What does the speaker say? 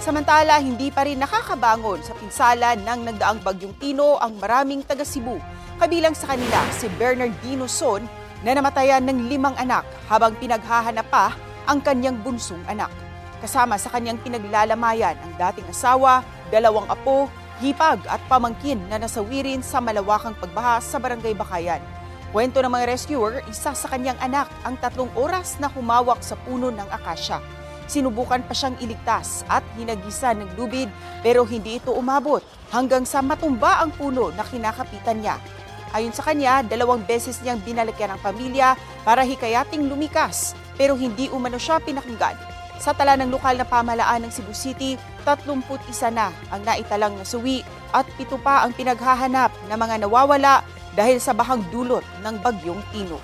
Samantala, hindi pa rin nakakabangon sa pinsala ng nagdaang bagyong Tino ang maraming taga Cebu. Kabilang sa kanila si Bernardino Son na namatayan ng 5 anak habang pinaghahanap pa ang kanyang bunsong anak. Kasama sa kanyang pinaglalamayan ang dating asawa, 2 apo, hipag at pamangkin na nasawi rin sa malawakang pagbaha sa Barangay Bakayan. Kwento ng mga rescuer, isa sa kanyang anak ang 3 oras na humawak sa puno ng akasya. Sinubukan pa siyang iligtas at hinagisan ng lubid pero hindi ito umabot hanggang sa matumba ang puno na kinakapitan niya. Ayon sa kanya, 2 beses niyang binalikan ang pamilya para hikayating lumikas pero hindi umano siya pinakinggan. Sa tala ng lokal na pamahalaan ng Cebu City, 31 na ang naitalang nasuwi at 7 pa ang pinaghahanap na mga nawawala dahil sa bahang dulot ng bagyong Tino.